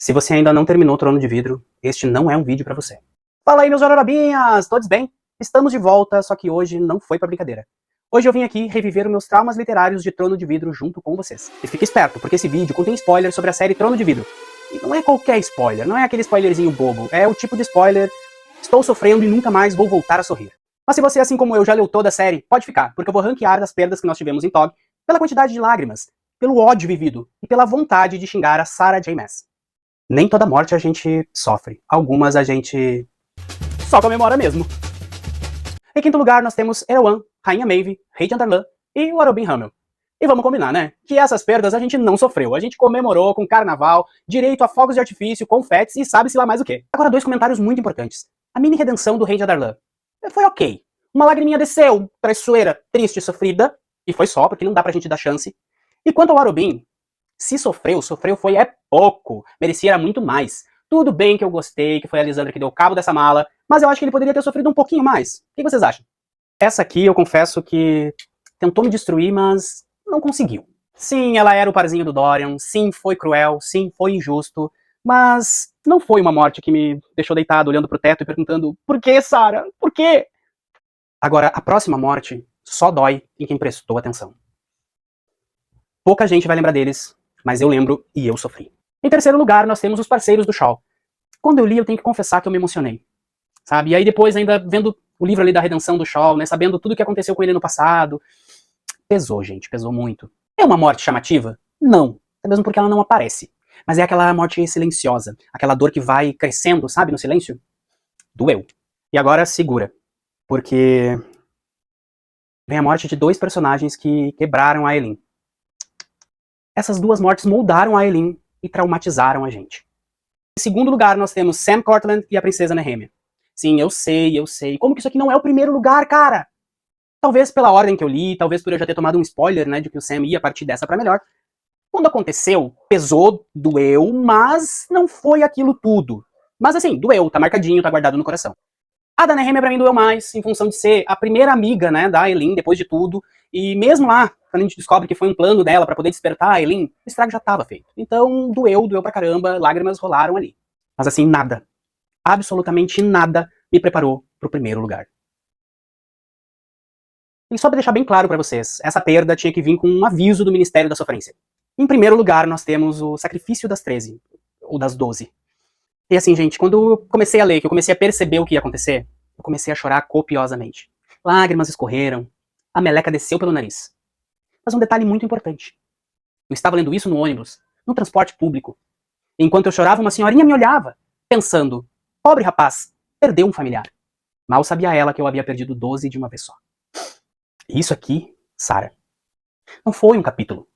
Se você ainda não terminou Trono de Vidro, este não é um vídeo pra você. Fala aí, meus jororobinhas! Todos bem? Estamos de volta, só que hoje não foi pra brincadeira. Hoje eu vim aqui reviver os meus traumas literários de Trono de Vidro junto com vocês. E fique esperto, porque esse vídeo contém spoiler sobre a série Trono de Vidro. E não é qualquer spoiler, não é aquele spoilerzinho bobo, é o tipo de spoiler: estou sofrendo e nunca mais vou voltar a sorrir. Mas se você, assim como eu, já leu toda a série, pode ficar, porque eu vou ranquear as perdas que nós tivemos em Tog pela quantidade de lágrimas, pelo ódio vivido e pela vontade de xingar a Sarah J. Maas. Nem toda morte a gente sofre. Algumas a gente só comemora mesmo. Em quinto lugar, nós temos Erwan, Rainha Maeve, Rei de Andarlan e o Arobin Hamel. E vamos combinar, né? Que essas perdas a gente não sofreu. A gente comemorou com carnaval, direito a fogos de artifício, confetes e sabe-se lá mais o quê. Agora, dois comentários muito importantes. A mini redenção do Rei de Andarlan foi ok. Uma lagriminha desceu, traiçoeira, triste, sofrida. E foi só, porque não dá pra gente dar chance. E quanto ao Arobin, se sofreu foi pouco. Merecia era muito mais. Tudo bem que eu gostei, que foi a Lisandra que deu cabo dessa mala, mas eu acho que ele poderia ter sofrido um pouquinho mais. O que vocês acham? Essa aqui, eu confesso que tentou me destruir, mas não conseguiu. Sim, ela era o parzinho do Dorian, sim, foi cruel, sim, foi injusto, mas não foi uma morte que me deixou deitado, olhando pro teto e perguntando: por que, Sarah? Por quê? Agora, a próxima morte só dói em quem prestou atenção. Pouca gente vai lembrar deles, mas eu lembro e eu sofri. Em terceiro lugar, nós temos os parceiros do Shaw. Quando eu li, eu tenho que confessar que eu me emocionei, sabe? E aí depois, ainda vendo o livro ali da redenção do Shaw, né, sabendo tudo o que aconteceu com ele no passado, pesou, gente, pesou muito. É uma morte chamativa? Não, até mesmo porque ela não aparece. Mas é aquela morte silenciosa, aquela dor que vai crescendo, sabe, no silêncio. Doeu. E agora segura, porque vem a morte de dois personagens que quebraram a Eileen. Essas duas mortes moldaram a Eileen e traumatizaram a gente. Em segundo lugar, nós temos Sam Cortland e a Princesa Nehemia. Sim, eu sei. Como que isso aqui não é o primeiro lugar, cara? Talvez pela ordem que eu li, talvez por eu já ter tomado um spoiler, né, de que o Sam ia partir dessa pra melhor. Quando aconteceu, pesou, doeu, mas não foi aquilo tudo. Mas assim, doeu, tá marcadinho, tá guardado no coração. A da Nehemia pra mim doeu mais, em função de ser a primeira amiga, né, da Eileen, depois de tudo. E mesmo lá, quando a gente descobre que foi um plano dela pra poder despertar a Eileen, o estrago já tava feito. Então, doeu pra caramba, lágrimas rolaram ali. Mas assim, nada, absolutamente nada me preparou pro primeiro lugar. E só pra deixar bem claro pra vocês, essa perda tinha que vir com um aviso do Ministério da Sofrência. Em primeiro lugar, nós temos o Sacrifício das 13, ou das 12. E assim, gente, quando eu comecei a ler, que eu comecei a perceber o que ia acontecer, eu comecei a chorar copiosamente. Lágrimas escorreram, a meleca desceu pelo nariz. Mas um detalhe muito importante. Eu estava lendo isso no ônibus, no transporte público. E enquanto eu chorava, uma senhorinha me olhava, pensando: pobre rapaz, perdeu um familiar. Mal sabia ela que eu havia perdido 12 de uma vez só. E isso aqui, Sarah, não foi um capítulo.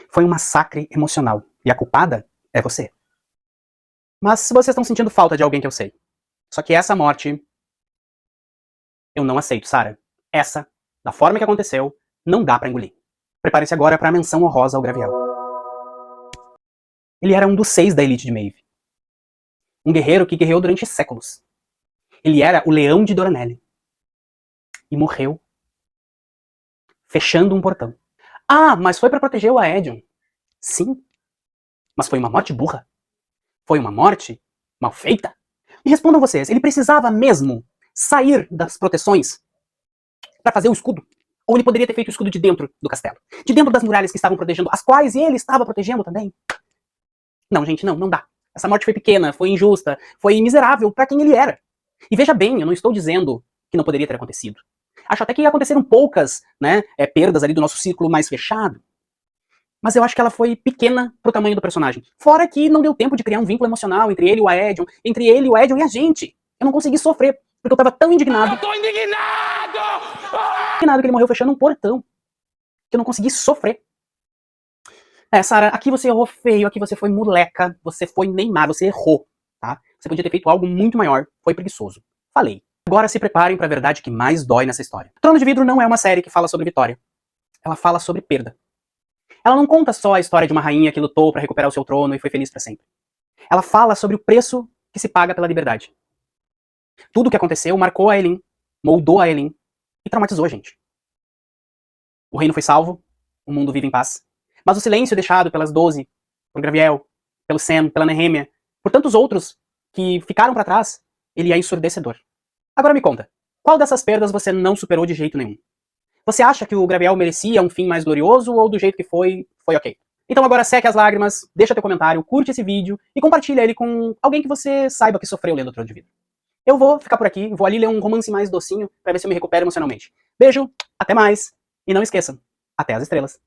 Foi um massacre emocional. E a culpada é você. Mas se vocês estão sentindo falta de alguém que eu sei. Só que essa morte eu não aceito, Sarah. Essa, da forma que aconteceu, não dá pra engolir. Prepare-se agora pra menção honrosa ao Graviel. Ele era um dos 6 da elite de Maeve. Um guerreiro que guerreou durante séculos. Ele era o Leão de Doranelle. E morreu fechando um portão. Ah, mas foi pra proteger o Aedion. Sim. Mas foi uma morte burra? Foi uma morte mal feita? Me respondam vocês, ele precisava mesmo sair das proteções para fazer o escudo? Ou ele poderia ter feito o escudo de dentro do castelo? De dentro das muralhas que estavam protegendo, as quais ele estava protegendo também? Não, gente, não dá. Essa morte foi pequena, foi injusta, foi miserável para quem ele era. E veja bem, eu não estou dizendo que não poderia ter acontecido. Acho até que aconteceram poucas, né, perdas ali do nosso círculo mais fechado. Mas eu acho que ela foi pequena pro tamanho do personagem. Fora que não deu tempo de criar um vínculo emocional entre ele e o Aedion, entre ele, o Aedion e a gente. Eu não consegui sofrer, porque eu tava tão indignado. Eu tô indignado! Indignado que ele morreu fechando um portão. Que eu não consegui sofrer. Sarah, aqui você errou feio, aqui você foi moleca, você foi Neymar, você errou, tá? Você podia ter feito algo muito maior, foi preguiçoso. Falei. Agora se preparem pra verdade que mais dói nessa história. Trono de Vidro não é uma série que fala sobre vitória. Ela fala sobre perda. Ela não conta só a história de uma rainha que lutou para recuperar o seu trono e foi feliz para sempre. Ela fala sobre o preço que se paga pela liberdade. Tudo o que aconteceu marcou a Eileen, moldou a Eileen e traumatizou a gente. O reino foi salvo, o mundo vive em paz. Mas o silêncio deixado pelas 12, por Graviel, pelo Sam, pela Nehemia, Por tantos outros que ficaram pra trás, ele é ensurdecedor. Agora me conta, qual dessas perdas você não superou de jeito nenhum? Você acha que o Graviel merecia um fim mais glorioso ou do jeito que foi ok? Então agora seque as lágrimas, deixa teu comentário, curte esse vídeo e compartilha ele com alguém que você saiba que sofreu lendo Trono de Vidro. Eu vou ficar por aqui, vou ali ler um romance mais docinho pra ver se eu me recupero emocionalmente. Beijo, até mais, e não esqueçam, até as estrelas.